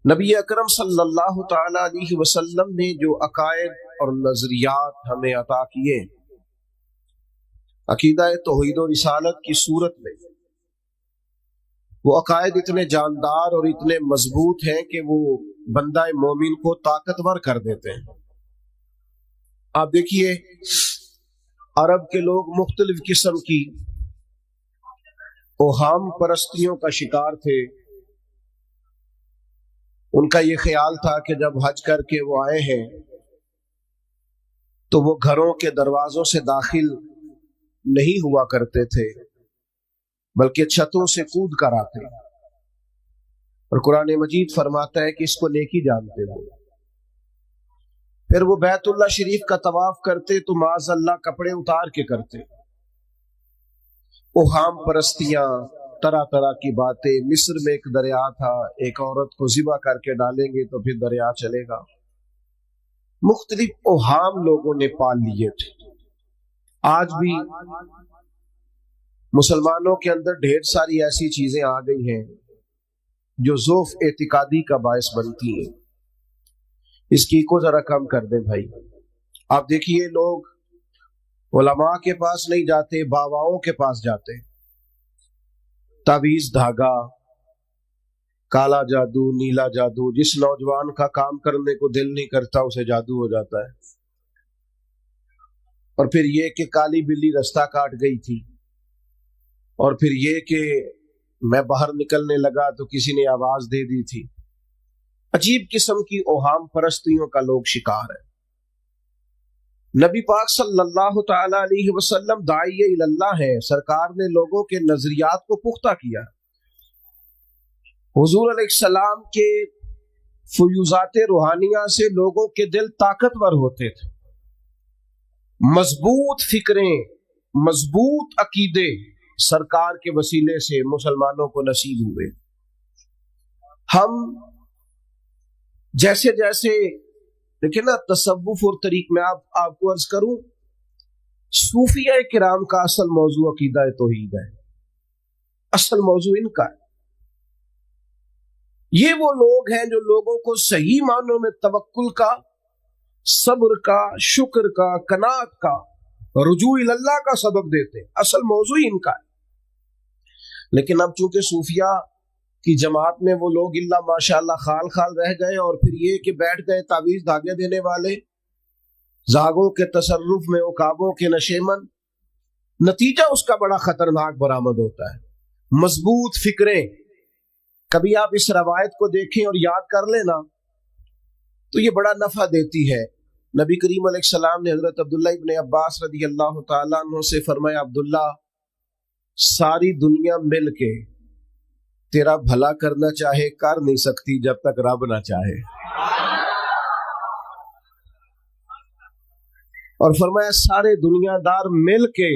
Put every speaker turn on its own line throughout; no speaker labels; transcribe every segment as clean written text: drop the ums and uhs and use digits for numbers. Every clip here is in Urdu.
نبی اکرم صلی اللہ تعالی علیہ وسلم نے جو عقائد اور نظریات ہمیں عطا کیے عقیدہ توحید و رسالت کی صورت میں، وہ عقائد اتنے جاندار اور اتنے مضبوط ہیں کہ وہ بندہ مومن کو طاقتور کر دیتے ہیں۔ آپ دیکھیے، عرب کے لوگ مختلف قسم کی اوہام پرستیوں کا شکار تھے۔ ان کا یہ خیال تھا کہ جب حج کر کے وہ آئے ہیں تو وہ گھروں کے دروازوں سے داخل نہیں ہوا کرتے تھے، بلکہ چھتوں سے کود کر آتے، اور قرآن مجید فرماتا ہے کہ اس کو نیکی جانتے ہو۔ پھر وہ بیت اللہ شریف کا طواف کرتے تو معاذ اللہ کپڑے اتار کے کرتے۔ اوہام پرستیاں، طرح طرح کی باتیں۔ مصر میں ایک دریا تھا، ایک عورت کو ذبح کر کے ڈالیں گے تو پھر دریا چلے گا۔ مختلف اوہام لوگوں نے پال لیے تھے۔ آج بھی مسلمانوں کے اندر ڈھیر ساری ایسی چیزیں آ گئی ہیں جو ضعف اعتقادی کا باعث بنتی ہیں۔ اس کی کو ذرا کم کر دیں بھائی۔ آپ دیکھیے، لوگ علماء کے پاس نہیں جاتے، باباؤں کے پاس جاتے۔ تعویذ، دھاگا، کالا جادو، نیلا جادو۔ جس نوجوان کا کام کرنے کو دل نہیں کرتا اسے جادو ہو جاتا ہے۔ اور پھر یہ کہ کالی بلی رستہ کاٹ گئی تھی، اور پھر یہ کہ میں باہر نکلنے لگا تو کسی نے آواز دے دی تھی۔ عجیب قسم کی اوہام پرستیوں کا لوگ شکار ہے۔ نبی پاک صلی اللہ تعالی علیہ وسلم داعی اللہ ہے۔ سرکار نے لوگوں کے نظریات کو پختہ کیا۔ حضور علیہ السلام کے فیوزات روحانیہ سے لوگوں کے دل طاقتور ہوتے تھے۔ مضبوط فکریں، مضبوط عقیدے سرکار کے وسیلے سے مسلمانوں کو نصیب ہوئے۔ ہم جیسے جیسے دیکھیں نا، تصوف اور طریق میں آپ کو عرض کروں، صوفیہ کرام کا اصل موضوع عقیدہ توحید ہے۔ اصل موضوع ان کا ہے۔ یہ وہ لوگ ہیں جو لوگوں کو صحیح معنوں میں توکل کا، صبر کا، شکر کا، قناعت کا، رجوع اللہ کا سبق دیتے۔ اصل موضوع ان کا ہے۔ لیکن اب چونکہ صوفیہ کی جماعت میں وہ لوگ اللہ ماشاءاللہ خال خال رہ گئے، اور پھر یہ کہ بیٹھ گئے تعویذ دھاگے دینے والے، زاغوں کے تصرف میں عقابوں کے نشیمن۔ نتیجہ اس کا بڑا خطرناک برآمد ہوتا ہے۔ مضبوط فکریں، کبھی آپ اس روایت کو دیکھیں اور یاد کر لینا تو یہ بڑا نفع دیتی ہے۔ نبی کریم علیہ السلام نے حضرت عبداللہ ابن عباس رضی اللہ تعالیٰ عنہ سے فرمایا، عبداللہ، ساری دنیا مل کے تیرا بھلا کرنا چاہے کر نہیں سکتی جب تک رب نہ چاہے۔ اور فرمایا، سارے دنیا دار مل کے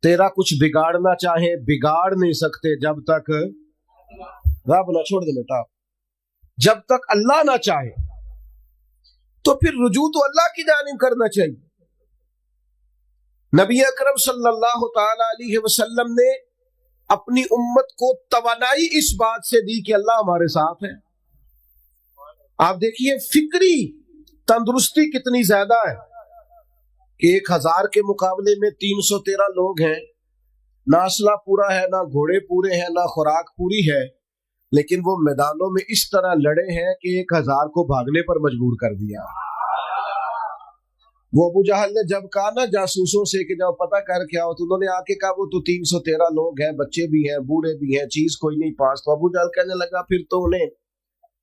تیرا کچھ بگاڑنا چاہے بگاڑ نہیں سکتے جب تک رب نہ، چھوڑ دے بیٹا، جب تک اللہ نہ چاہے۔ تو پھر رجوع تو اللہ کی جانب کرنا چاہیے۔ نبی اکرم صلی اللہ تعالی علیہ وسلم نے اپنی امت کو توانائی اس بات سے دی کہ اللہ ہمارے ساتھ ہے۔ آپ دیکھیے فکری تندرستی کتنی زیادہ ہے کہ 1000 کے مقابلے میں 313 لوگ ہیں، نہ اسلحہ پورا ہے، نہ گھوڑے پورے ہیں، نہ خوراک پوری ہے، لیکن وہ میدانوں میں اس طرح لڑے ہیں کہ 1000 کو بھاگنے پر مجبور کر دیا۔ وہ ابو جہل نے جب کہا نا جاسوسوں سے کہ جب پتہ کر کے آؤ، تو انہوں نے آ کے کہا وہ تو 313 لوگ ہیں، بچے بھی ہیں، بوڑھے بھی ہیں، چیز کوئی نہیں پاس۔ تو ابو جہل کہنے لگا، پھر تو انہیں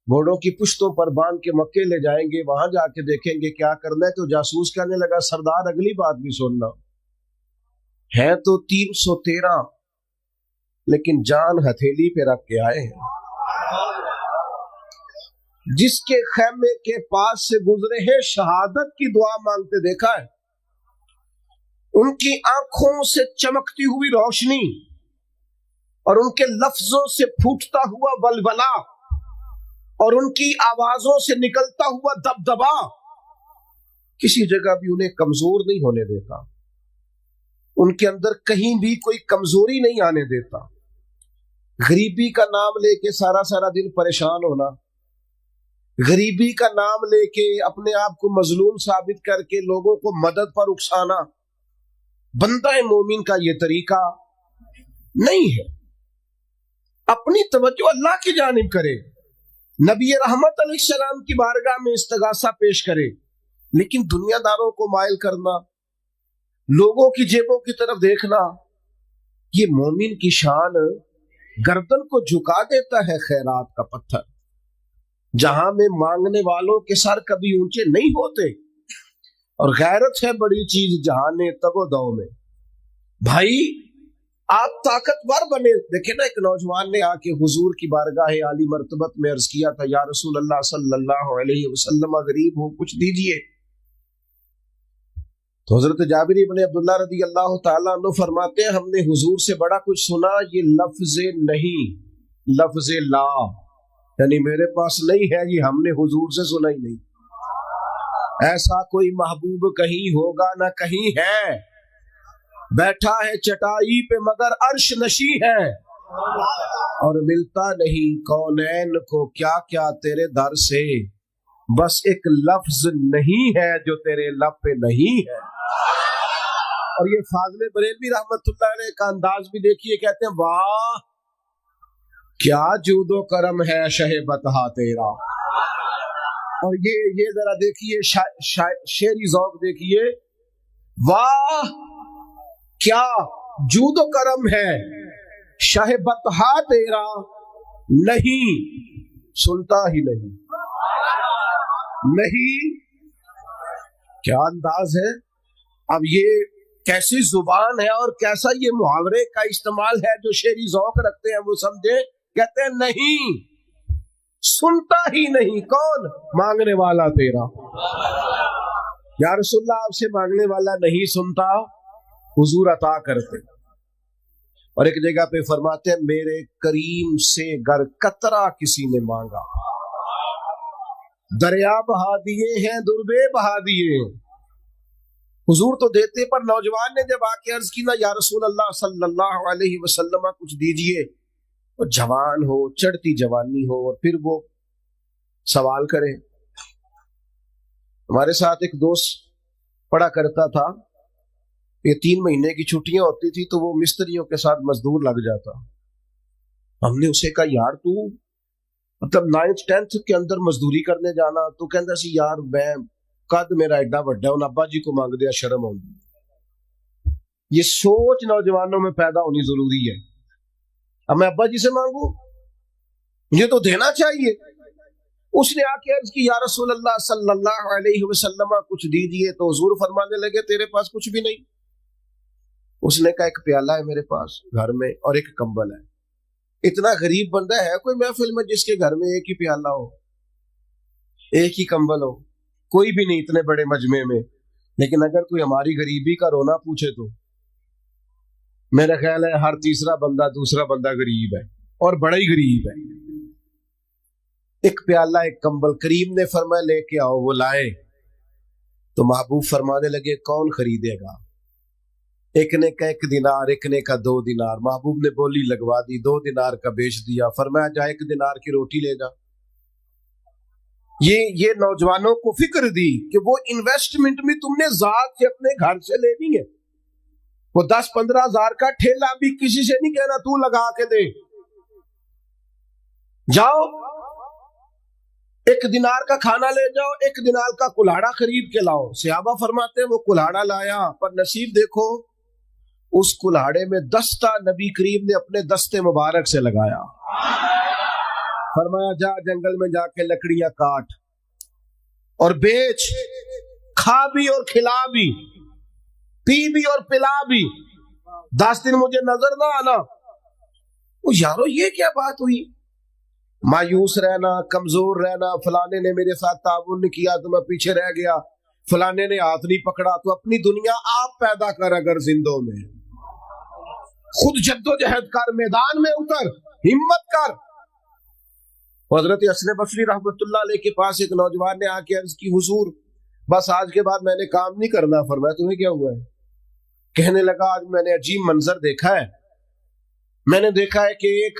گھوڑوں کی پشتوں پر باندھ کے مکے لے جائیں گے، وہاں جا کے دیکھیں گے کیا کرنا ہے۔ تو جاسوس کہنے لگا، سردار اگلی بات بھی سننا، ہے تو 313 لیکن جان ہتھیلی پہ رکھ کے آئے ہیں۔ جس کے خیمے کے پاس سے گزرے ہیں شہادت کی دعا مانگتے دیکھا ہے۔ ان کی آنکھوں سے چمکتی ہوئی روشنی اور ان کے لفظوں سے پھوٹتا ہوا ولولہ اور ان کی آوازوں سے نکلتا ہوا دبدبا کسی جگہ بھی انہیں کمزور نہیں ہونے دیتا۔ ان کے اندر کہیں بھی کوئی کمزوری نہیں آنے دیتا۔ غریبی کا نام لے کے سارا سارا دن پریشان ہونا، غریبی کا نام لے کے اپنے آپ کو مظلوم ثابت کر کے لوگوں کو مدد پر اکسانا بندہ مومن کا یہ طریقہ نہیں ہے۔ اپنی توجہ اللہ کی جانب کرے، نبی رحمت علیہ السلام کی بارگاہ میں استغاثہ پیش کرے، لیکن دنیا داروں کو مائل کرنا، لوگوں کی جیبوں کی طرف دیکھنا، یہ مومن کی شان گردن کو جھکا دیتا ہے خیرات کا پتھر۔ جہاں میں مانگنے والوں کے سر کبھی اونچے نہیں ہوتے، اور غیرت ہے بڑی چیز جہان تگ و دو میں۔ بھائی آپ طاقتور بنے۔ دیکھیں نا، ایک نوجوان نے آ کے حضور کی بارگاہ عالی مرتبت میں عرض کیا تھا، یا رسول اللہ صلی اللہ علیہ وسلم غریب ہوں، کچھ دیجئے۔ تو حضرت جابر بن عبداللہ رضی اللہ تعالیٰ عنہ فرماتے ہیں، ہم نے حضور سے بڑا کچھ سنا، یہ لفظ نہیں، لفظ لا، یعنی میرے پاس نہیں ہے، یہ ہم نے حضور سے سنا ہی نہیں۔ ایسا کوئی محبوب کہیں ہوگا نہ کہیں ہے، بیٹھا ہے چٹائی پہ مگر عرش نشی ہے، اور ملتا نہیں کونین کو کیا کیا تیرے در سے، بس ایک لفظ نہیں ہے جو تیرے لب پہ نہیں ہے۔ اور یہ فاضل بریلوی رحمت اللہ علیہ کا انداز بھی دیکھیے، کہتے ہیں واہ کیا جود و کرم ہے شہ بطحا تیرا۔ اور یہ ذرا دیکھیے شعری ذوق دیکھیے، واہ کیا جود و کرم ہے شہ بطحا تیرا، نہیں سنتا ہی نہیں، نہیں، کیا انداز ہے۔ اب یہ کیسی زبان ہے اور کیسا یہ محاورے کا استعمال ہے، جو شعری ذوق رکھتے ہیں وہ سمجھے، کہتے ہیں نہیں سنتا ہی نہیں، کون؟ مانگنے والا تیرا۔ یا رسول اللہ آپ سے مانگنے والا نہیں سنتا، حضور عطا کرتے۔ اور ایک جگہ پہ فرماتے ہیں، میرے کریم سے گر قطرہ کسی نے مانگا، دریا بہا دیے ہیں دربے بہا دیے ہیں۔ حضور تو دیتے، پر نوجوان نے جب آ کے عرض کی نا، یا رسول اللہ صلی اللہ علیہ وسلم کچھ دیجئے، وہ جوان ہو، چڑھتی جوانی ہو، اور پھر وہ سوال کرے۔ ہمارے ساتھ ایک دوست پڑھا کرتا تھا، یہ 3 مہینے کی چھٹیاں ہوتی تھی تو وہ مستریوں کے ساتھ مزدور لگ جاتا۔ ہم نے اسے کہا، یار تو مطلب 9th 10th کے اندر مزدوری کرنے جانا، تو کہندا سی یار میں قد میرا ایڈا بڑا ہے، ان ابا جی کو مانگ دیا شرم آؤں۔ یہ سوچ نوجوانوں میں پیدا ہونی ضروری ہے۔ اب میں ابا جی سے مانگوں، مجھے تو دینا چاہیے۔ اس نے آ کے عرض کی، یا رسول اللہ صلی اللہ علیہ وسلم کچھ دیجئے، تو حضور فرمانے لگے، تیرے پاس کچھ بھی نہیں؟ اس نے کہا، ایک پیالہ ہے میرے پاس گھر میں اور ایک کمبل ہے۔ اتنا غریب بندہ ہے کوئی محفل میں جس کے گھر میں ایک ہی پیالہ ہو، ایک ہی کمبل ہو؟ کوئی بھی نہیں اتنے بڑے مجمع میں۔ لیکن اگر کوئی ہماری غریبی کا رونا پوچھے تو میرا خیال ہے ہر تیسرا بندہ دوسرا بندہ غریب ہے، اور بڑا ہی غریب ہے۔ ایک پیالہ ایک کمبل، کریم نے فرمایا لے کے آؤ، وہ لائے تو محبوب فرمانے لگے، کون خریدے گا؟ ایک نے کہا 1 دینار، ایک نے کہا 2 دینار۔ محبوب نے بولی لگوا دی، 2 دینار کا بیچ دیا، فرمایا جا 1 دینار کی روٹی لے جا۔ یہ نوجوانوں کو فکر دی کہ وہ انویسٹمنٹ بھی تم نے ذات سے اپنے گھر سے لینی ہے۔ وہ 10-15 ہزار کا ٹھیلا بھی کسی سے نہیں کہنا تو لگا کے دے، جاؤ 1 دینار کا کھانا لے جاؤ، 1 دینار کا کلاڑا خرید کے لاؤ۔ صحابہ فرماتے ہیں وہ کلاڑا لایا، پر نصیب دیکھو اس کلاڑے میں دستہ نبی کریم نے اپنے دستے مبارک سے لگایا۔ فرمایا جا جنگل میں جا کے لکڑیاں کاٹ اور بیچ، کھا بھی اور کھلا بھی، پی بھی اور پلا بھی، 10 دن مجھے نظر نہ آنا۔ وہ یارو یہ کیا بات ہوئی؟ مایوس رہنا، کمزور رہنا، فلانے نے میرے ساتھ تعاون نہیں کیا تو میں پیچھے رہ گیا، فلانے نے ہاتھ نہیں پکڑا، تو اپنی دنیا آپ پیدا کر، اگر زندوں میں خود جدوجہد کر، میدان میں اتر، ہمت کر۔ حضرت حسن بصری رحمت اللہ علیہ کے پاس ایک نوجوان نے آ کے عرض کی، حضور بس آج کے بعد میں نے کام نہیں کرنا۔ فرمایا تمہیں کیا ہوا ہے؟ کہنے لگا، آج میں نے عجیب منظر دیکھا ہے، میں نے دیکھا ہے کہ ایک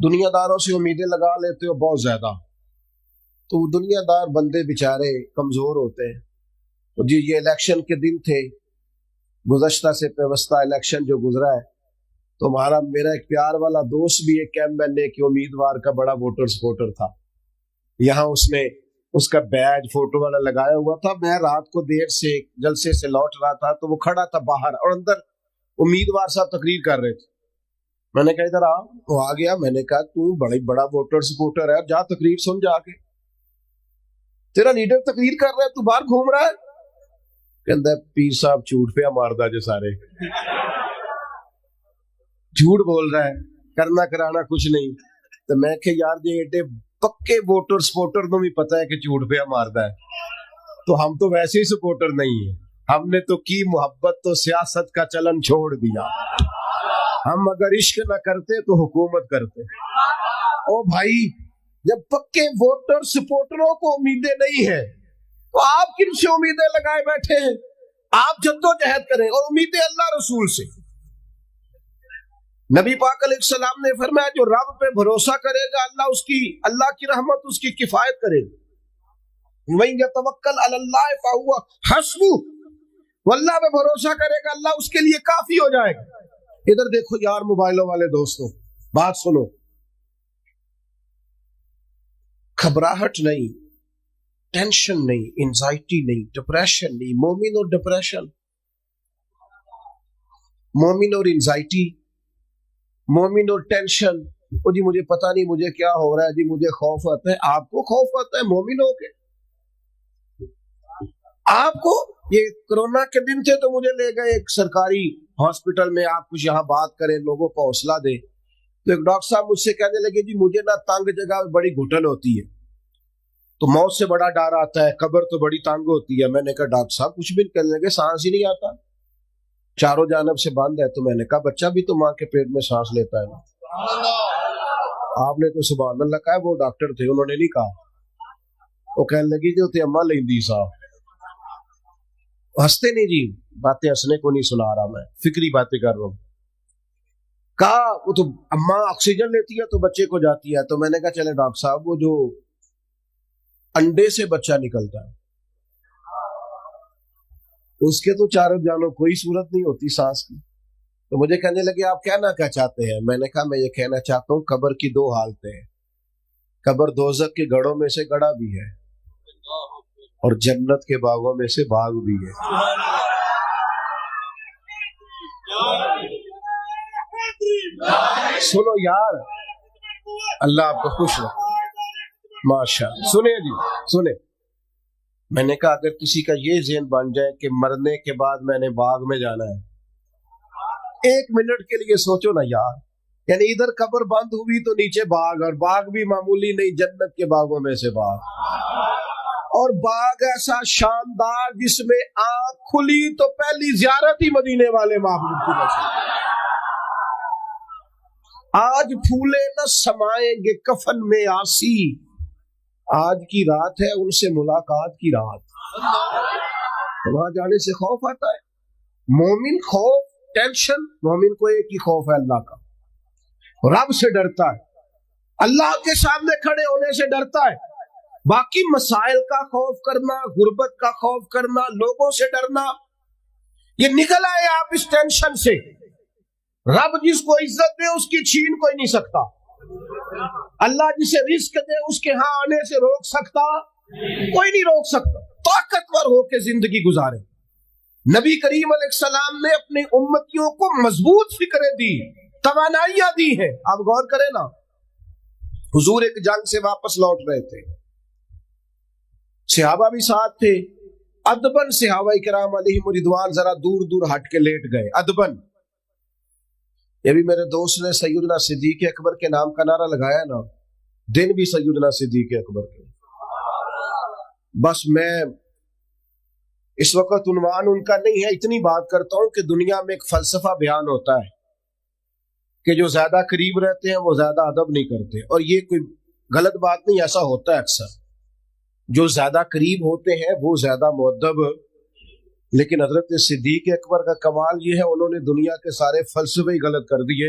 دنیا داروں سے امیدیں لگا لیتے ہو بہت زیادہ، تو وہ دنیا دار بندے بیچارے کمزور ہوتے ہیں. تو جی یہ الیکشن کے دن تھے، گزشتہ سے پیوستہ الیکشن جو گزرا ہے، تو میرا ایک پیار والا دوست بھی ایک MLA کے امیدوار کا بڑا ووٹر سپورٹر تھا. یہاں اس نے اس کا بیج فوٹو والا لگایا ہوا تھا. میں رات کو دیر سے جلسے سے لوٹ رہا تھا تو وہ کھڑا تھا باہر، اور اندر امیدوار صاحب تقریر کر رہے تھے. میں نے کہا ادھر آ. وہ آ گیا. میں نے کہا تو بڑا ووٹر سپورٹر ہے، جا تقریر سن جا کے. تیرا لیڈر تقریر کر رہا ہے، تو باہر گھوم رہا ہے. کہندا پیر صاحب جھوٹ پہ ماردا جو سارے جھوٹ بول رہا ہے، کرنا کرانا کچھ نہیں. تو میں کہ یار جی ایڈے پکے ووٹر سپورٹر تو بھی پتا ہے کہ جھوٹ پہ ماردا ہے، تو ہم تو ویسے ہی سپورٹر نہیں ہیں. ہم نے تو کی محبت تو سیاست کا چلن چھوڑ دیا. ہم اگر عشق نہ کرتے تو حکومت کرتے. او بھائی، جب پکے ووٹر سپورٹروں کو امیدیں نہیں ہیں تو آپ کن سے امیدیں لگائے بیٹھے ہیں؟ آپ جدوجہد کریں، اور امیدیں اللہ رسول سے. نبی پاک علیہ السلام نے فرمایا جو رب پہ بھروسہ کرے گا اللہ کی رحمت اس کی کفایت کرے گی. وَإِن يَتَوَكَّلْ عَلَى اللَّهِ فَهُوَ حَسْبُهُ، وہ اللہ پہ بھروسہ کرے گا اللہ اس کے لیے کافی ہو جائے گا. ادھر دیکھو یار موبائلوں والے دوستوں، بات سنو. گھبراہٹ نہیں، ٹینشن نہیں، انزائٹی نہیں، ڈپریشن نہیں. مومن اور ڈپریشن، مومن اور انزائٹی، مومن اور ٹینشن. وہ جی مجھے پتا نہیں مجھے کیا ہو رہا ہے، جی مجھے خوف آتا ہے. آپ کو خوف آتا ہے مومن ہو کے؟ آپ کو یہ کرونا کے دن تھے تو مجھے لے گئے ایک سرکاری ہاسپٹل میں، آپ کچھ یہاں بات کریں، لوگوں کو حوصلہ دے. تو ایک ڈاکٹر صاحب مجھ سے کہنے لگے جی مجھے نہ تنگ جگہ میں بڑی گھٹن ہوتی ہے، تو موت سے بڑا ڈر آتا ہے، قبر تو بڑی تنگ ہوتی ہے. میں نے کہا ڈاکٹر صاحب کچھ بھی. کہنے لگے سانس ہی نہیں آتا، چاروں جانب سے بند ہے. تو میں نے کہا بچہ بھی تو ماں کے پیٹ میں سانس لیتا ہے نا. آپ نے تو سبحان اللہ کہا. وہ ڈاکٹر تھے، انہوں نے نہیں کہا. وہ کہنے لگی جو تے اماں لیندی صاحب. ہنستے نہیں جی، باتیں ہنسنے کو نہیں سنا رہا، میں فکری باتیں کر رہا ہوں. کہا وہ تو اماں آکسیجن لیتی ہے تو بچے کو جاتی ہے. تو میں نے کہا چلے ڈاکٹر صاحب وہ جو انڈے سے بچہ نکلتا ہے اس کے تو چاروں جانوں کوئی صورت نہیں ہوتی سانس کی. تو مجھے کہنے لگے آپ کہنا کیا چاہتے ہیں؟ میں نے کہا میں یہ کہنا چاہتا ہوں قبر کی دو حالتیں ہیں. قبر دوزخ کے گڑھوں میں سے گڑھا بھی ہے اور جنت کے باغوں میں سے باغ بھی ہے. سنو یار، اللہ آپ کو خوش رکھے. ماشاء اللہ. سنیں جی سنیں. میں نے کہا اگر کسی کا یہ ذہن بن جائے کہ مرنے کے بعد میں نے باغ میں جانا ہے، ایک منٹ کے لیے سوچو نا یار. یعنی ادھر قبر بند ہوئی تو نیچے باغ، اور باغ بھی معمولی نہیں، جنت کے باغوں میں سے باغ. اور باغ ایسا شاندار جس میں آنکھ کھلی تو پہلی زیارت ہی مدینے والے محبوب کی نصیب. آج پھولے نہ سمائیں گے کفن میں آسی، آج کی رات ہے ان سے ملاقات کی رات. وہاں جانے سے خوف آتا ہے. مومن خوف ٹینشن، مومن کو ایک ہی خوف ہے اللہ کا، رب سے ڈرتا ہے، اللہ کے سامنے کھڑے ہونے سے ڈرتا ہے. باقی مسائل کا خوف کرنا، غربت کا خوف کرنا، لوگوں سے ڈرنا، یہ نکل آئے آپ اس ٹینشن سے. رب جس کو عزت دے اس کی چھین کوئی نہیں سکتا. اللہ جسے رزق دے اس کے ہاں آنے سے روک سکتا کوئی نہیں روک سکتا. طاقتور ہو کے زندگی گزارے. نبی کریم علیہ السلام نے اپنی امتیوں کو مضبوط فکریں دی، توانائیاں دی ہیں. آپ غور کریں نا، حضور ایک جنگ سے واپس لوٹ رہے تھے، صحابہ بھی ساتھ تھے. ادبن صحابہ کرام علیہم رضوان ذرا دور دور ہٹ کے لیٹ گئے. ادبن. یہ بھی میرے دوست نے سیدنا صدیق اکبر کے نام کا نعرہ لگایا نا، دن بھی سیدنا صدیق اکبر کے. بس میں اس وقت عنوان ان کا نہیں ہے، اتنی بات کرتا ہوں کہ دنیا میں ایک فلسفہ بیان ہوتا ہے کہ جو زیادہ قریب رہتے ہیں وہ زیادہ ادب نہیں کرتے. اور یہ کوئی غلط بات نہیں، ایسا ہوتا ہے اکثر. جو زیادہ قریب ہوتے ہیں وہ زیادہ مؤدب. لیکن حضرت صدیق اکبر کا کمال یہ ہے انہوں نے دنیا کے سارے فلسفے ہی غلط کر دیے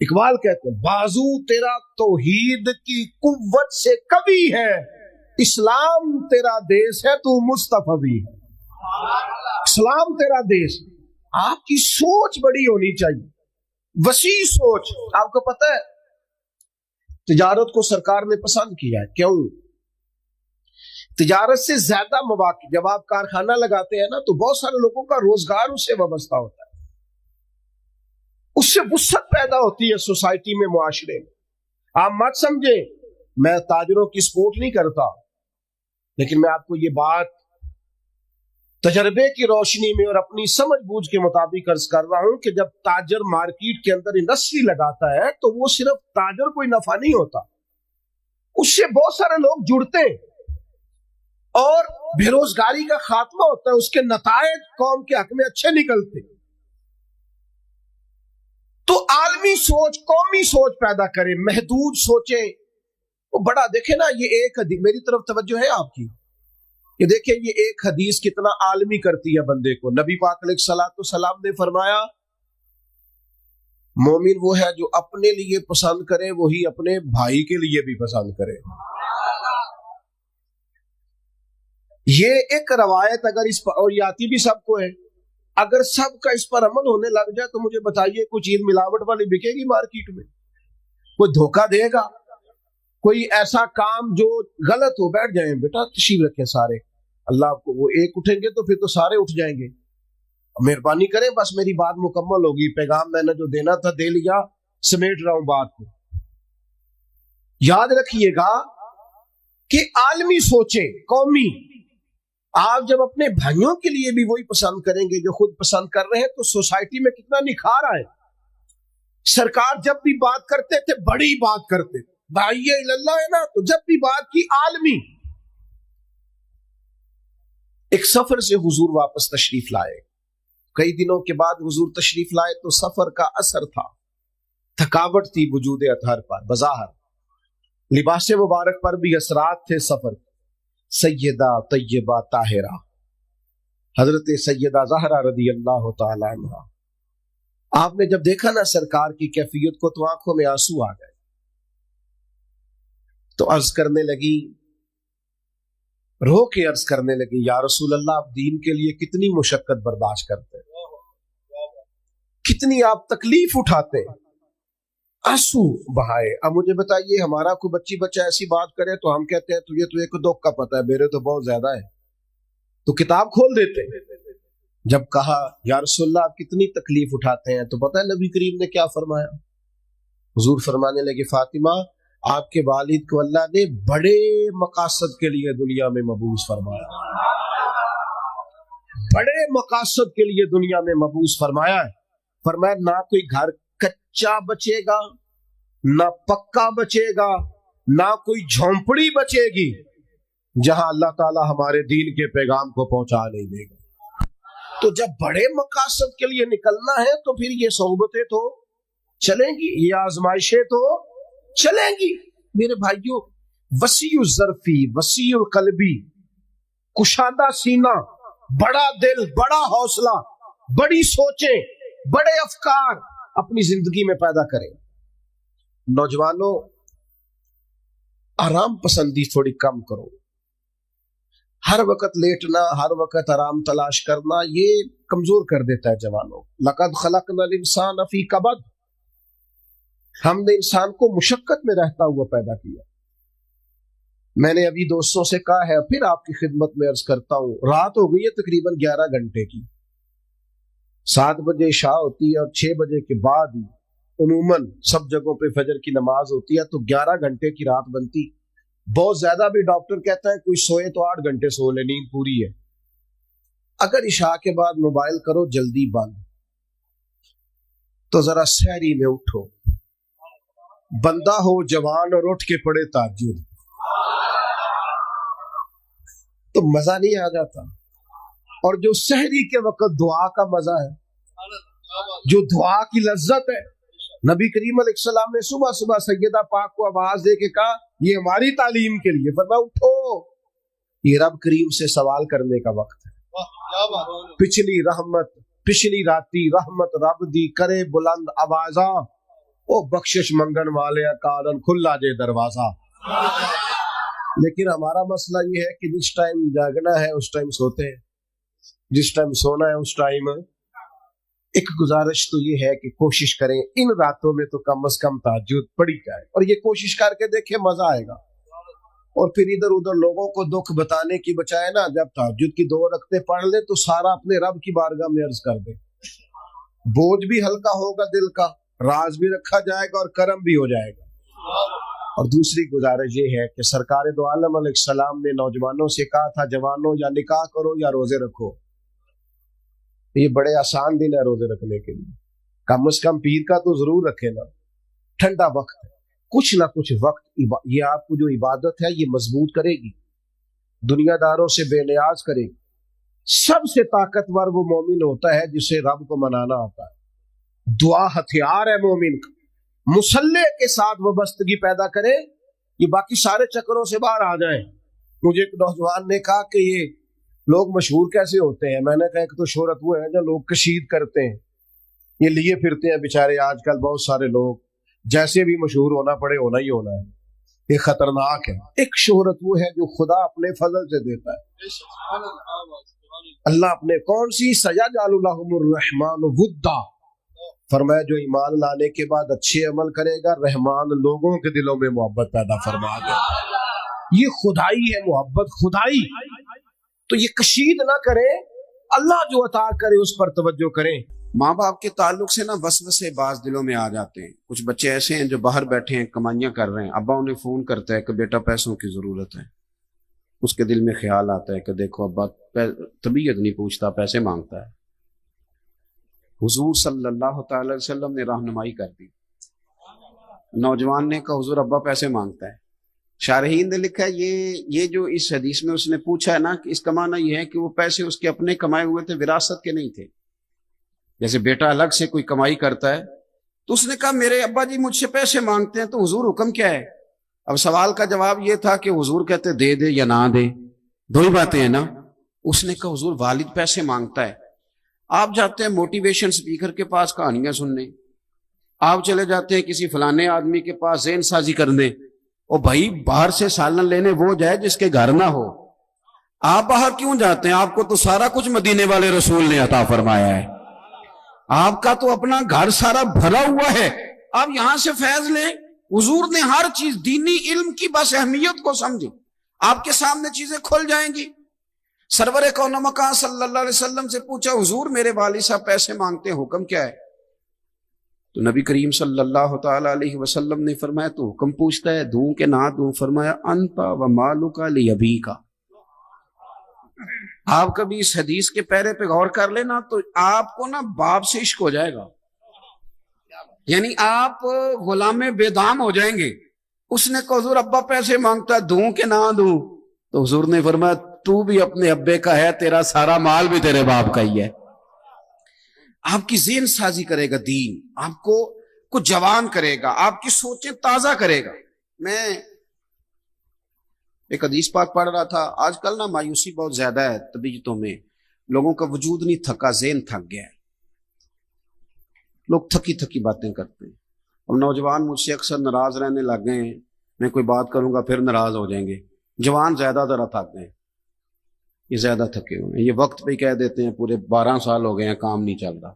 اقبال کہتے ہیں بازو تیرا توحید کی قوت سے کبھی ہے، اسلام تیرا دیس ہے تو مصطفی ہے۔ اسلام تیرا دیس۔ آپ کی سوچ بڑی ہونی چاہیے، وسیع سوچ۔ آپ کو پتہ ہے تجارت کو سرکار نے پسند کیا ہے، کیوں؟ تجارت سے زیادہ مواقع، جب آپ کارخانہ لگاتے ہیں نا تو بہت سارے لوگوں کا روزگار اس سے وابستہ ہوتا ہے، اس سے وسعت پیدا ہوتی ہے سوسائٹی میں، معاشرے میں۔ آپ مت سمجھیں میں تاجروں کی سپورٹ نہیں کرتا، لیکن میں آپ کو یہ بات تجربے کی روشنی میں اور اپنی سمجھ بوجھ کے مطابق عرض کر رہا ہوں کہ جب تاجر مارکیٹ کے اندر انڈسٹری لگاتا ہے تو وہ صرف تاجر کوئی نفع نہیں ہوتا، اس سے بہت سارے لوگ جڑتے ہیں اور بے روزگاری کا خاتمہ ہوتا ہے، اس کے نتائج قوم کے حق میں اچھے نکلتے۔ تو عالمی سوچ، قومی سوچ پیدا کریں، محدود سوچیں۔ وہ بڑا دیکھیں نا، یہ ایک حدیث میری طرف توجہ ہے آپ کی، یہ دیکھیں یہ ایک حدیث کتنا عالمی کرتی ہے بندے کو۔ نبی پاک علیہ الصلوۃ والسلام نے فرمایا مومن وہ ہے جو اپنے لیے پسند کرے وہی اپنے بھائی کے لیے بھی پسند کرے۔ یہ ایک روایت اگر اس پر، اور یہ آتی بھی سب کو ہے، اگر سب کا اس پر عمل ہونے لگ جائے تو مجھے بتائیے کوئی چیز ملاوٹ والی بکے گی مارکیٹ میں؟ کوئی دھوکہ دے گا؟ کوئی ایسا کام جو غلط ہو؟ بیٹھ جائیں بیٹا، تشریف رکھیں سارے، اللہ آپ کو، وہ ایک اٹھیں گے تو پھر تو سارے اٹھ جائیں گے۔ مہربانی کریں، بس میری بات مکمل ہوگی، پیغام میں نے جو دینا تھا دے لیا، سمیٹ رہا ہوں بات کو۔ یاد رکھیے گا کہ عالمی سوچیں، قومی۔ آپ جب اپنے بھائیوں کے لیے بھی وہی پسند کریں گے جو خود پسند کر رہے ہیں تو سوسائٹی میں کتنا نکھار آئے۔ سرکار جب بھی بات کرتے تھے بڑی بات کرتے تھے، بھائی اللہ ہے نا، تو جب بھی بات کی عالمی۔ ایک سفر سے حضور واپس تشریف لائے، کئی دنوں کے بعد حضور تشریف لائے تو سفر کا اثر تھا، تھکاوٹ تھی وجود اطہر پر، بظاہر لباس مبارک پر بھی اثرات تھے سفر۔ سیدہ طیبہ طاہرہ حضرت سیدہ زہرا رضی اللہ تعالی عنہا، آپ نے جب دیکھا نا سرکار کی کیفیت کو تو آنکھوں میں آنسو آ گئے، تو عرض کرنے لگی، رو کے عرض کرنے لگی، یا رسول اللہ آپ دین کے لیے کتنی مشقت برداشت کرتے ہیں، کتنی آپ تکلیف اٹھاتے ہیں، آنسو بہائے۔ اب مجھے بتائیے ہمارا کوئی بچی بچہ ایسی بات کرے تو ہم کہتے ہیں تجھے تو ایک دکھ کا پتہ ہے، میرے تو بہت زیادہ ہے، تو کتاب کھول دیتے ہیں۔ جب کہا یا رسول اللہ آپ کتنی تکلیف اٹھاتے ہیں تو پتہ ہے نبی کریم نے کیا فرمایا؟ حضور فرمانے لگے، فاطمہ آپ کے والد کو اللہ نے بڑے مقاصد کے لیے دنیا میں مبعوث فرمایا، بڑے مقاصد کے لیے دنیا میں مبعوث فرمایا ہے۔ فرمایا نہ کوئی گھر کچا بچے گا، نہ پکا بچے گا، نہ کوئی جھونپڑی بچے گی جہاں اللہ تعالی ہمارے دین کے پیغام کو پہنچا نہیں دے گا۔ تو جب بڑے مقاصد کے لیے نکلنا ہے تو پھر یہ صحبتیں تو چلیں گی، یہ آزمائشیں تو چلیں گی۔ میرے بھائیوں، وسیع الظرفی، وسیع القلبی، کشادہ سینہ، بڑا دل، بڑا حوصلہ، بڑی سوچیں، بڑے افکار اپنی زندگی میں پیدا کریں۔ نوجوانوں، آرام پسندی تھوڑی کم کرو، ہر وقت لیٹنا، ہر وقت آرام تلاش کرنا، یہ کمزور کر دیتا ہے جوانوں۔ لقد خلقنا الانسان فی کبد، ہم نے انسان کو مشقت میں رہتا ہوا پیدا کیا۔ میں نے ابھی دوستوں سے کہا ہے، پھر آپ کی خدمت میں عرض کرتا ہوں، رات ہو گئی ہے تقریباً 11 گھنٹے کی، 7 بجے عشاء ہوتی ہے اور 6 بجے کے بعد عموماً سب جگہوں پہ فجر کی نماز ہوتی ہے، تو 11 گھنٹے کی رات بنتی۔ بہت زیادہ بھی ڈاکٹر کہتا ہے کوئی سوئے تو 8 گھنٹے سو لے، نیند پوری ہے۔ اگر عشاء کے بعد موبائل کرو جلدی بند، تو ذرا سحری میں اٹھو، بندہ ہو جوان اور اٹھ کے پڑھے تہجد، تو مزہ نہیں آ جاتا؟ اور جو سحری کے وقت دعا کا مزہ ہے، جو دعا کی لذت ہے، نبی کریم علیہ السلام نے صبح صبح سیدہ پاک کو آواز دے کے کہا یہ ہماری تعلیم کے لیے، فرمایا اٹھو، یہ رب کریم سے سوال کرنے کا وقت ہے۔ پچھلی راتی رحمت رب دی کرے بلند آوازاں، وہ بخشش منگن والے کالن کھلا جے دروازہ. لیکن ہمارا مسئلہ یہ ہے کہ جس ٹائم جاگنا ہے اس ٹائم سوتے ہیں, جس ٹائم سونا ہے اس ٹائم. ایک گزارش تو یہ ہے کہ کوشش کریں ان راتوں میں تو کم از کم تہجد پڑھی جائے, اور یہ کوشش کر کے دیکھیں مزہ آئے گا. اور پھر ادھر ادھر لوگوں کو دکھ بتانے کی بجائے نا, جب تہجد کی 2 رکعتیں پڑھ لیں تو سارا اپنے رب کی بارگاہ میں عرض کر دیں. بوجھ بھی ہلکا ہوگا دل کا, راز بھی رکھا جائے گا اور کرم بھی ہو جائے گا. اور دوسری گزارش یہ ہے کہ سرکار دو عالم علیہ السلام نے نوجوانوں سے کہا تھا, جوانوں یا نکاح کرو یا روزے رکھو. یہ بڑے آسان دن ہے روزے رکھنے کے لیے, کم از کم پیر کا تو ضرور رکھے نا. ٹھنڈا وقت ہے, کچھ نہ کچھ وقت یہ آپ کو جو عبادت ہے یہ مضبوط کرے گی, دنیا داروں سے بے نیاز کرے گی. سب سے طاقتور وہ مومن ہوتا ہے جسے رب کو منانا آتا ہے. دعا ہتھیار ہے مومن کا. مسلح کے ساتھ وابستگی پیدا کرے, یہ باقی سارے چکروں سے باہر آ جائیں. مجھے ایک نوجوان نے کہا کہ یہ لوگ مشہور کیسے ہوتے ہیں؟ میں نے کہا ایک تو شہرت وہ ہے جو لوگ کشید کرتے ہیں, یہ لیے پھرتے ہیں بیچارے آج کل بہت سارے لوگ, جیسے بھی مشہور ہونا پڑے ہونا ہی ہونا ہے. یہ خطرناک ہے. ایک شہرت وہ ہے جو خدا اپنے فضل سے دیتا ہے. اللہ اپنے کون سی سیجعل لهم الرحمن ودا, فرمایا جو ایمان لانے کے بعد اچھے عمل کرے گا رحمان لوگوں کے دلوں میں محبت پیدا فرما دے. یہ خدائی ہے محبت, خدائی. تو یہ کشید نہ کریں, اللہ جو عطا کرے اس پر توجہ کریں.
ماں باپ کے تعلق سے نا وسوسے بعض دلوں میں آ جاتے ہیں. کچھ بچے ایسے ہیں جو باہر بیٹھے ہیں, کمائیاں کر رہے ہیں, ابا انہیں فون کرتا ہے کہ بیٹا پیسوں کی ضرورت ہے. اس کے دل میں خیال آتا ہے کہ دیکھو ابا طبیعت نہیں پوچھتا, پیسے مانگتا ہے. حضور صلی اللہ تعالی وسلم نے رہنمائی کر دی. نوجوان نے کہا حضور ابا پیسے مانگتا ہے. شارحین نے لکھا ہے یہ جو اس حدیث میں اس نے پوچھا ہے نا, کہ اس کا معنی یہ ہے کہ وہ پیسے اس کے اپنے کمائے ہوئے تھے, وراثت کے نہیں تھے. جیسے بیٹا الگ سے کوئی کمائی کرتا ہے, تو اس نے کہا میرے ابا جی مجھ سے پیسے مانگتے ہیں, تو حضور حکم کیا ہے؟ اب سوال کا جواب یہ تھا کہ حضور کہتے دے دے یا نہ دے, 2 ہی باتیں ہیں نا. اس نے کہا حضور والد پیسے مانگتا ہے. آپ جاتے ہیں موٹیویشن سپیکر کے پاس کہانیاں سننے, آپ چلے جاتے ہیں کسی فلانے آدمی کے پاس ذہن سازی کرنے. اور بھائی باہر سے سالن لینے وہ جائے جس کے گھر نہ ہو. آپ باہر کیوں جاتے ہیں؟ آپ کو تو سارا کچھ مدینے والے رسول نے عطا فرمایا ہے. آپ کا تو اپنا گھر سارا بھرا ہوا ہے, آپ یہاں سے فیض لیں. حضور نے ہر چیز دینی علم کی بس اہمیت کو سمجھی, آپ کے سامنے چیزیں کھل جائیں گی. سرور کون مکان صلی اللہ علیہ وسلم سے پوچھا حضور میرے والد صاحب پیسے مانگتے ہیں, حکم کیا ہے؟ تو نبی کریم صلی اللہ تعالی علیہ وسلم نے فرمایا تو حکم پوچھتا ہے دوں کہ نہ دوں؟ فرمایا انت و مالک لابیک. آپ کبھی اس حدیث کے پیرے پہ غور کر لینا تو آپ کو نا باپ سے عشق ہو جائے گا, یعنی آپ غلام بے دام ہو جائیں گے. اس نے کہا حضور ابا پیسے مانگتا ہے, دوں کہ نہ دوں؟ تو حضور نے فرمایا تو بھی اپنے ابے کا ہے, تیرا سارا مال بھی تیرے باپ کا ہی ہے. آپ کی ذہن سازی کرے گا دین, آپ کو جوان کرے گا, آپ کی سوچیں تازہ کرے گا. میں ایک حدیث پاک پڑھ رہا تھا, آج کل نا مایوسی بہت زیادہ ہے طبیعتوں میں, لوگوں کا وجود نہیں تھکا, ذہن تھک گیا ہے, لوگ تھکی تھکی باتیں کرتے ہیں. اب نوجوان مجھ سے اکثر ناراض رہنے لگ گئے ہیں, میں کوئی بات کروں گا پھر ناراض ہو جائیں گے. جوان زیادہ ذرا تھک گئے, یہ زیادہ تھکے ہوئے ہیں. یہ وقت پہ کہہ دیتے ہیں پورے 12 سال ہو گئے ہیں کام نہیں چل رہا,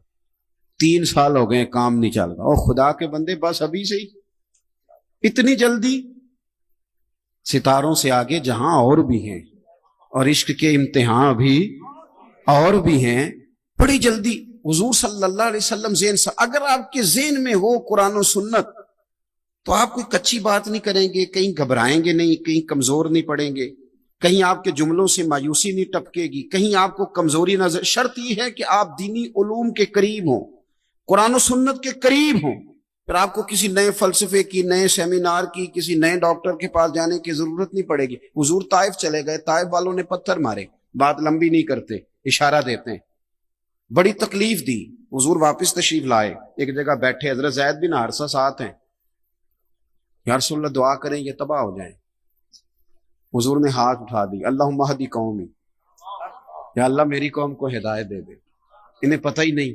3 سال ہو گئے ہیں کام نہیں چل رہا. اور خدا کے بندے بس ابھی سے ہی, اتنی جلدی؟ ستاروں سے آگے جہاں اور بھی ہیں, اور عشق کے امتحان بھی اور بھی ہیں, بڑی جلدی. حضور صلی اللہ علیہ وسلم ذہن اگر آپ کے ذہن میں ہو قرآن و سنت تو آپ کوئی کچی بات نہیں کریں گے, کہیں گھبرائیں گے نہیں, کہیں کمزور نہیں پڑیں گے, کہیں آپ کے جملوں سے مایوسی نہیں ٹپکے گی, کہیں آپ کو کمزوری نظر. شرط یہ ہے کہ آپ دینی علوم کے قریب ہوں, قرآن و سنت کے قریب ہوں. پھر آپ کو کسی نئے فلسفے کی, نئے سیمینار کی, کسی نئے ڈاکٹر کے پاس جانے کی ضرورت نہیں پڑے گی. حضور طائف چلے گئے, طائف والوں نے پتھر مارے, بات لمبی نہیں کرتے, اشارہ دیتے ہیں, بڑی تکلیف دی. حضور واپس تشریف لائے, ایک جگہ بیٹھے, حضرت زید بن حارثہ ساتھ ہیں. یا رسول اللہ دعا کریں یہ تباہ ہو جائیں. حضور نے ہاتھ اٹھا دی, اللہم اہدی قومی, یا اللہ میری قوم کو ہدایت دے دے, انہیں پتہ ہی نہیں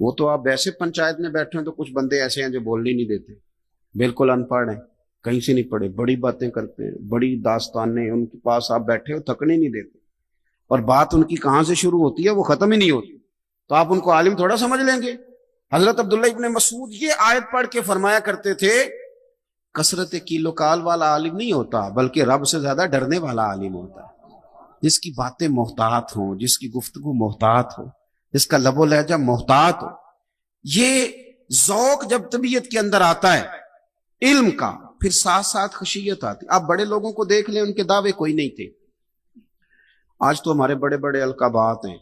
وہ تو آپ ویسے پنچایت میں بیٹھے ہیں تو کچھ بندے ایسے ہیں جو بولنے نہیں دیتے، بالکل ان پڑھ ہیں، کہیں سے نہیں پڑھے، بڑی باتیں کرتے ہیں، بڑی داستانیں، ان کے پاس آپ بیٹھے ہو تھکنے نہیں دیتے، اور بات ان کی کہاں سے شروع ہوتی ہے وہ ختم ہی نہیں ہوتی، تو آپ ان کو عالم تھوڑا سمجھ لیں گے۔ حضرت عبداللہ ابن مسعود یہ آیت پڑھ کے فرمایا کرتے تھے کثرت کیل و کال والا عالم نہیں ہوتا، بلکہ رب سے زیادہ ڈرنے والا عالم ہوتا ہے، جس کی باتیں محتاط ہوں، جس کی گفتگو محتاط ہو، جس کا لب و لہجہ محتاط ہو۔ یہ ذوق جب طبیعت کے اندر آتا ہے علم کا، پھر ساتھ ساتھ خشیت آتی۔ آپ بڑے لوگوں کو دیکھ لیں، ان کے دعوے کوئی نہیں تھے، آج تو ہمارے بڑے بڑے القابات ہیں،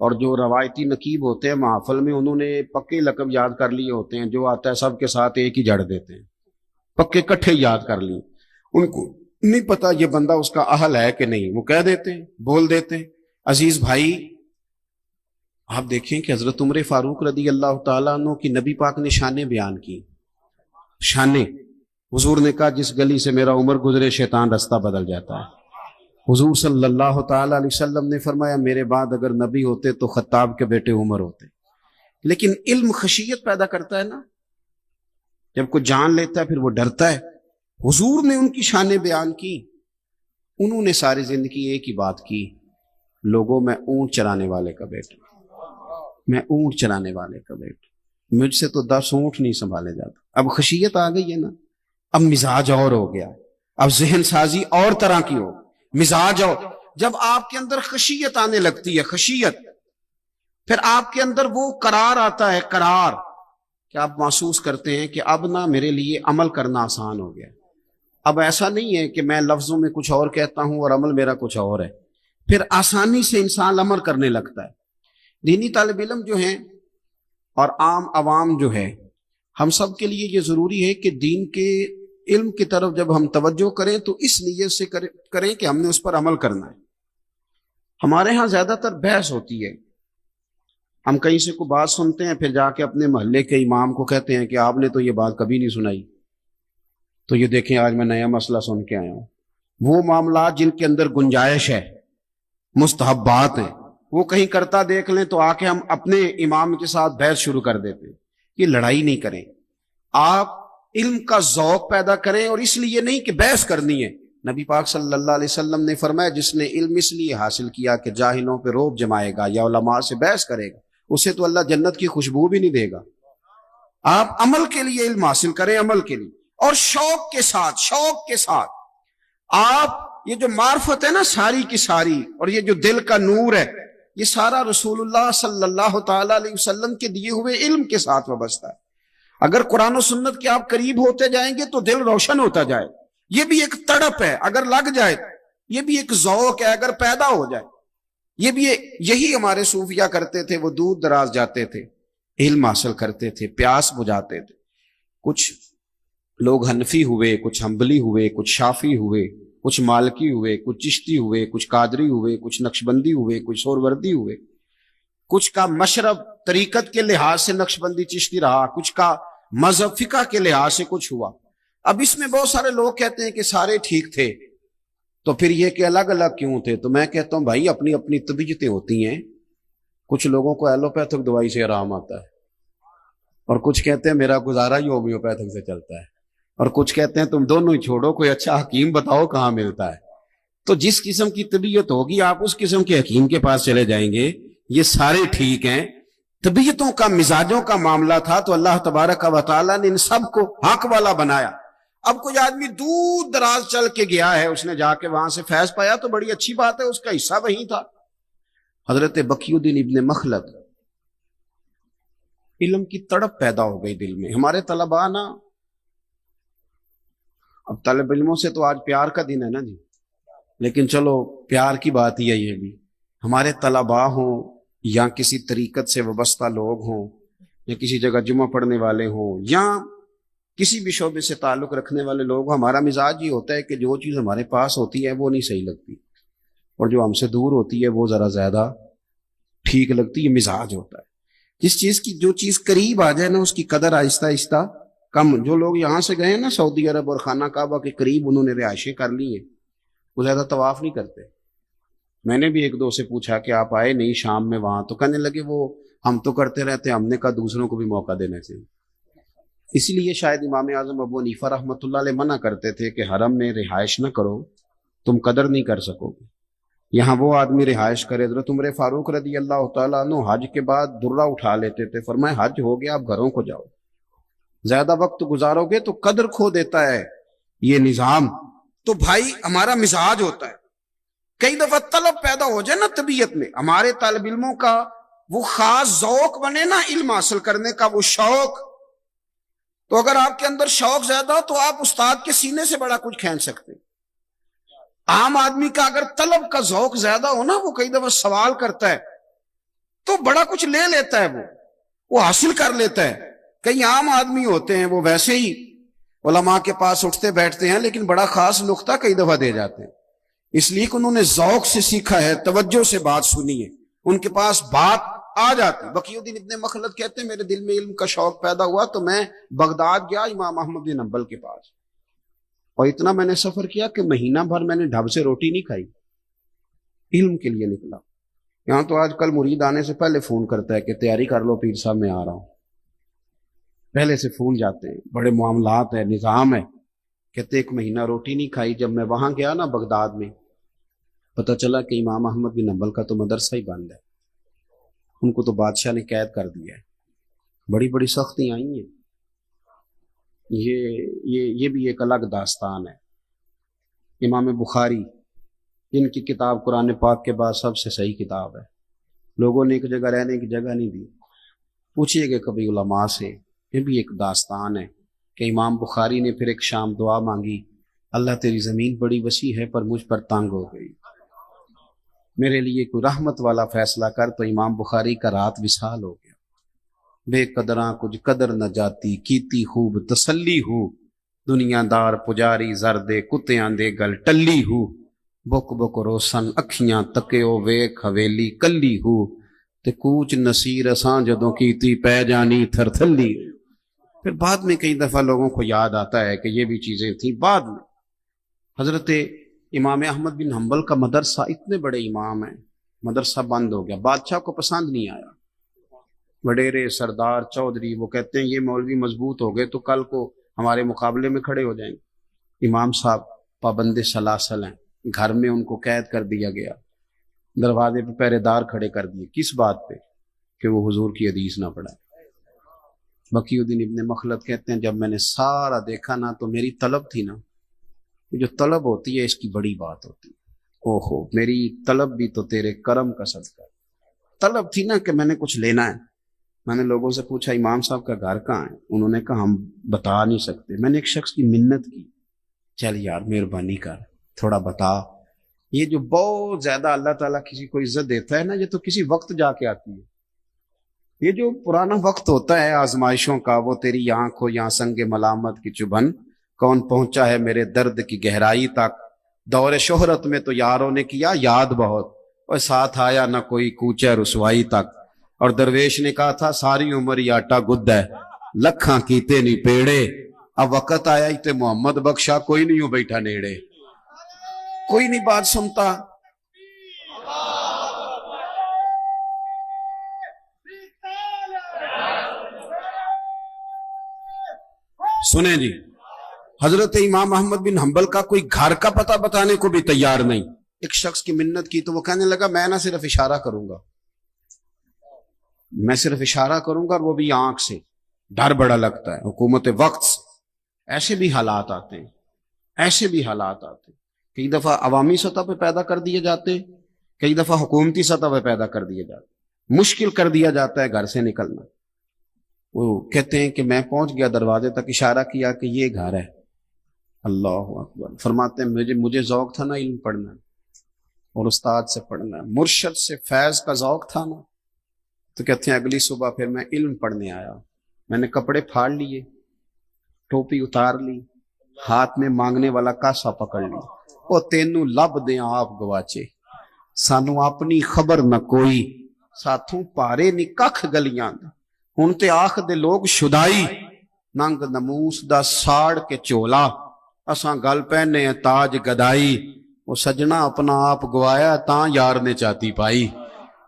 اور جو روایتی نقیب ہوتے ہیں محفل میں انہوں نے پکے لقب یاد کر لیے ہوتے ہیں، جو آتا ہے سب کے ساتھ ایک ہی جڑ دیتے ہیں، پکے کٹھے یاد کر لیے، ان کو نہیں پتا یہ بندہ اس کا اہل ہے کہ نہیں، وہ کہہ دیتے ہیں، بول دیتے ہیں۔ عزیز بھائی، آپ دیکھیں کہ حضرت عمر فاروق رضی اللہ تعالیٰ عنہ کی نبی پاک نے شانیں بیان کی، شانیں۔ حضور نے کہا جس گلی سے میرا عمر گزرے شیطان رستہ بدل جاتا ہے۔ حضور صلی اللہ تعالیٰ علیہ وسلم نے فرمایا میرے بعد اگر نبی ہوتے تو خطاب کے بیٹے عمر ہوتے۔ لیکن علم خشیت پیدا کرتا ہے نا، جب کوئی جان لیتا ہے پھر وہ ڈرتا ہے۔ حضور نے ان کی شانیں بیان کی، انہوں نے ساری زندگی ایک ہی بات کی، لوگوں میں اونٹ چرانے والے کا بیٹا، میں اونٹ چرانے والے کا بیٹا، مجھ سے تو 10 اونٹ نہیں سنبھالے جاتا۔ اب خشیت آ گئی ہے نا، اب مزاج اور ہو گیا، اب ذہن سازی اور طرح کی ہو، مزاج اور۔ جب آپ کے اندر خشیت آنے لگتی ہے، خشیت، پھر آپ کے اندر وہ قرار آتا ہے، قرار، کہ آپ محسوس کرتے ہیں کہ اب نہ میرے لیے عمل کرنا آسان ہو گیا۔ اب ایسا نہیں ہے کہ میں لفظوں میں کچھ اور کہتا ہوں اور عمل میرا کچھ اور ہے، پھر آسانی سے انسان عمل کرنے لگتا ہے۔ دینی طالب علم جو ہیں اور عام عوام جو ہے، ہم سب کے لیے یہ ضروری ہے کہ دین کے علم کی طرف جب ہم توجہ کریں تو اس نیت سے کریں کہ ہم نے اس پر عمل کرنا ہے۔ ہمارے ہاں زیادہ تر بحث ہوتی ہے، ہم کہیں سے کوئی بات سنتے ہیں پھر جا کے اپنے محلے کے امام کو کہتے ہیں کہ آپ نے تو یہ بات کبھی نہیں سنائی، تو یہ دیکھیں آج میں نیا مسئلہ سن کے آیا ہوں۔ وہ معاملات جن کے اندر گنجائش ہے، مستحبات ہیں، وہ کہیں کرتا دیکھ لیں تو آ کے ہم اپنے امام کے ساتھ بحث شروع کر دیتے ہیں۔ یہ لڑائی نہیں کریں، آپ علم کا ذوق پیدا کریں، اور اس لیے نہیں کہ بحث کرنی ہے۔ نبی پاک صلی اللہ علیہ وسلم نے فرمایا جس نے علم اس لیے حاصل کیا کہ جاہلوں پہ رعب جمائے گا یا علماء سے بحث کرے گا، اسے تو اللہ جنت کی خوشبو بھی نہیں دے گا۔ آپ عمل کے لیے علم حاصل کریں، عمل کے لیے، اور شوق کے ساتھ، شوق کے ساتھ۔ آپ یہ جو معرفت ہے نا ساری کی ساری، اور یہ جو دل کا نور ہے، یہ سارا رسول اللہ صلی اللہ تعالیٰ علیہ وسلم کے دیے ہوئے علم کے ساتھ وابستہ ہے۔ اگر قرآن و سنت کے آپ قریب ہوتے جائیں گے تو دل روشن ہوتا جائے، یہ بھی ایک تڑپ ہے اگر لگ جائے، یہ بھی ایک ذوق ہے اگر پیدا ہو جائے، یہ بھی یہی ہمارے صوفیہ کرتے تھے۔ وہ دور دراز جاتے تھے، علم حاصل کرتے تھے، پیاس بجھاتے تھے۔ کچھ لوگ حنفی ہوئے، کچھ حنبلی ہوئے، کچھ شافی ہوئے، کچھ مالکی ہوئے، کچھ چشتی ہوئے، کچھ قادری ہوئے، کچھ نقشبندی ہوئے، کچھ سہروردی ہوئے، کچھ کا مشرب طریقت کے لحاظ سے نقشبندی چشتی رہا، کچھ کا مذہب فقہ کے لحاظ سے کچھ ہوا۔ اب اس میں بہت سارے لوگ کہتے ہیں کہ سارے ٹھیک تھے، تو پھر یہ کہ الگ الگ کیوں تھے؟ تو میں کہتا ہوں بھائی اپنی اپنی طبیعتیں ہوتی ہیں۔ کچھ لوگوں کو ایلوپیتھک دوائی سے آرام آتا ہے، اور کچھ کہتے ہیں میرا گزارا ہی ہومیوپیتھک سے چلتا ہے، اور کچھ کہتے ہیں تم دونوں ہی چھوڑو، کوئی اچھا حکیم بتاؤ کہاں ملتا ہے۔ تو جس قسم کی طبیعت ہوگی آپ اس قسم کے حکیم کے پاس چلے جائیں گے۔ یہ سارے ٹھیک ہیں، طبیعتوں کا، مزاجوں کا معاملہ تھا، تو اللہ تبارک و تعالیٰ نے ان سب کو حق والا بنایا۔ اب کوئی آدمی دور دراز چل کے گیا ہے، اس نے جا کے وہاں سے فیض پایا تو بڑی اچھی بات ہے، اس کا حصہ وہیں تھا۔ حضرت بقی الدین ابن مخلد، علم کی تڑپ پیدا ہو گئی دل میں۔ ہمارے طلباء نا، اب طالب علموں سے تو آج پیار کا دن ہے نا جی، لیکن چلو پیار کی بات ہی ہے یہ بھی۔ ہمارے طلباء ہوں یا کسی طریقت سے وابستہ لوگ ہوں، یا کسی جگہ جمعہ پڑھنے والے ہوں، یا کسی بھی شعبے سے تعلق رکھنے والے لوگ، ہمارا مزاج یہ ہوتا ہے کہ جو چیز ہمارے پاس ہوتی ہے وہ نہیں صحیح لگتی، اور جو ہم سے دور ہوتی ہے وہ ذرا زیادہ ٹھیک لگتی ہے۔ مزاج ہوتا ہے، جس چیز کی جو چیز قریب آ جائے نا اس کی قدر آہستہ آہستہ کم۔ جو لوگ یہاں سے گئے ہیں نا سعودی عرب اور خانہ کعبہ کے قریب انہوں نے رہائشیں کر لی ہیں، وہ زیادہ طواف نہیں کرتے۔ میں نے بھی ایک دو سے پوچھا کہ آپ آئے نہیں شام میں وہاں، تو کہنے لگے وہ ہم تو کرتے رہتے ہیں، ہم نے کہا دوسروں کو بھی موقع دینا چاہیے. اسی لیے شاید امام اعظم ابو حنیفہ رحمۃ اللہ علیہ منع کرتے تھے کہ حرم میں رہائش نہ کرو، تم قدر نہیں کر سکو گے. یہاں وہ آدمی رہائش کرے. حضرت عمر فاروق رضی اللہ تعالیٰ عنہ حج کے بعد درہ اٹھا لیتے تھے. فرمائے حج ہو گیا، اب گھروں کو جاؤ، زیادہ وقت گزارو گے تو قدر کھو دیتا ہے یہ نظام. تو بھائی ہمارا مزاج ہوتا ہے، کئی دفعہ طلب پیدا ہو جائے نا طبیعت میں، ہمارے طالب علموں کا وہ خاص ذوق بنے نا علم حاصل کرنے کا، وہ شوق. تو اگر آپ کے اندر شوق زیادہ ہو تو آپ استاد کے سینے سے بڑا کچھ کھینچ سکتے. عام آدمی کا اگر طلب کا ذوق زیادہ ہو نا، وہ کئی دفعہ سوال کرتا ہے تو بڑا کچھ لے لیتا ہے، وہ حاصل کر لیتا ہے. کئی عام آدمی ہوتے ہیں وہ ویسے ہی علماء کے پاس اٹھتے بیٹھتے ہیں لیکن بڑا خاص نقطہ کئی دفعہ دے جاتے ہیں، اس لیے کہ انہوں نے ذوق سے سیکھا ہے، توجہ سے بات سنی ہے، ان کے پاس بات آ جاتی. بقی الدین ابن مخلد کہتے ہیں میرے دل میں علم کا شوق پیدا ہوا تو میں بغداد گیا امام احمد بن حنبل کے پاس، اور اتنا میں نے سفر کیا کہ مہینہ بھر میں نے ڈھب سے روٹی نہیں کھائی، علم کے لیے نکلا. یہاں تو آج کل مرید آنے سے پہلے فون کرتا ہے کہ تیاری کر لو پیر صاحب میں آ رہا ہوں، پہلے سے فون جاتے ہیں، بڑے معاملات ہے، نظام ہے. کہتے ایک مہینہ روٹی نہیں کھائی. جب میں وہاں گیا نا بغداد میں، پتہ چلا کہ امام احمد بن حنبل کا تو مدرسہ ہی بند ہے، ان کو تو بادشاہ نے قید کر دیا ہے. بڑی بڑی سختی آئی ہیں. یہ بھی ایک الگ داستان ہے. امام بخاری، ان کی کتاب قرآن پاک کے بعد سب سے صحیح کتاب ہے. لوگوں نے ایک جگہ رہنے کی جگہ نہیں دی. پوچھئے کہ کبھی علماء سے، یہ بھی ایک داستان ہے کہ امام بخاری نے پھر ایک شام دعا مانگی، اللہ تیری زمین بڑی وسیع ہے پر مجھ پر تنگ ہو گئی، میرے لیے کوئی رحمت والا فیصلہ کر. تو امام بخاری کا رات وصال ہو گیا. بے قدراں کچھ قدر نہ جاتی، کیتی خوب تسلی ہو، دنیا دار پجاری زردے کتیاں دے گل ٹلی ہو، بک بک روسن اکھیاں تکیو ویکھ حویلی کلی ہو، تے کوچ نصیر اساں جدوں کیتی پہ جانی تھر تھلی. پھر بعد میں کئی دفعہ لوگوں کو یاد آتا ہے کہ یہ بھی چیزیں تھیں. بعد میں حضرت امام احمد بن حنبل کا مدرسہ، اتنے بڑے امام ہیں، مدرسہ بند ہو گیا. بادشاہ کو پسند نہیں آیا. وڈیرے سردار چودھری وہ کہتے ہیں یہ مولوی مضبوط ہو گئے تو کل کو ہمارے مقابلے میں کھڑے ہو جائیں گے. امام صاحب پابند سلاسل ہیں، گھر میں ان کو قید کر دیا گیا، دروازے پہ پہرے دار کھڑے کر دیے. کس بات پہ؟ کہ وہ حضور کی حدیث نہ پڑھا. بقی الدین ابن مخلد کہتے ہیں جب میں نے سارا دیکھا نا تو میری طلب تھی نا، جو طلب ہوتی ہے اس کی بڑی بات ہوتی ہے. اوہو میری طلب بھی تو تیرے کرم کا صدقہ ہے. طلب تھی نا کہ میں نے کچھ لینا ہے. میں نے لوگوں سے پوچھا امام صاحب کا گھر کہاں ہے؟ انہوں نے کہا ہم بتا نہیں سکتے. میں نے ایک شخص کی منت کی، چل یار مہربانی کر تھوڑا بتا. یہ جو بہت زیادہ اللہ تعالیٰ کسی کو عزت دیتا ہے نا، یہ تو کسی وقت جا کے آتی ہے. یہ جو پرانا وقت ہوتا ہے آزمائشوں کا، وہ تیری آنکھ ہو یا سنگ ملامت کی چبھن، کون پہنچا ہے میرے درد کی گہرائی تک. دور شہرت میں تو یاروں نے کیا یاد بہت، اور ساتھ آیا نہ کوئی کوچہ رسوائی تک. اور درویش نے کہا تھا ساری عمر یہ آٹا گد ہے، لکھاں کیتے نہیں پیڑے. اب وقت آیا ہی تے محمد بخشا، کوئی نہیں ہو بیٹھا نیڑے. کوئی نہیں بات سنتا. سنیں جی، حضرت امام احمد بن حنبل کا کوئی گھر کا پتہ بتانے کو بھی تیار نہیں. ایک شخص کی منت کی تو وہ کہنے لگا میں نہ صرف اشارہ کروں گا، میں صرف اشارہ کروں گا، اور وہ بھی آنکھ سے. ڈر بڑا لگتا ہے حکومت وقت سے. ایسے بھی حالات آتے ہیں، ایسے بھی حالات آتے ہیں. کئی دفعہ عوامی سطح پہ پیدا کر دیے جاتے، کئی دفعہ حکومتی سطح پہ پیدا کر دیے جاتے. مشکل کر دیا جاتا ہے گھر سے نکلنا. وہ کہتے ہیں کہ میں پہنچ گیا دروازے تک، اشارہ کیا کہ یہ گھر ہے. اللہ اکبر. فرماتے ہیں مجھے ذوق تھا نا علم پڑھنا اور استاد سے پڑھنا، مرشد سے فیض کا ذوق تھا نا. تو کہتے ہیں اگلی صبح پھر میں علم پڑھنے آیا. میں نے کپڑے پھاڑ لیے، ٹوپی اتار لی، ہاتھ میں مانگنے والا کاسا پکڑ لی. او تینوں لب دیں آپ گواچے، سانو اپنی خبر نہ کوئی، ساتھوں پارے نی ککھ گلیاں. ہن تے آخ دے لوگ شدائی، ننگ نموس دا ساڑ کے چولا، اساں گل پہنے تاج گدائی. وہ سجنا اپنا آپ گوایا تاں یار نے چاتی پائی.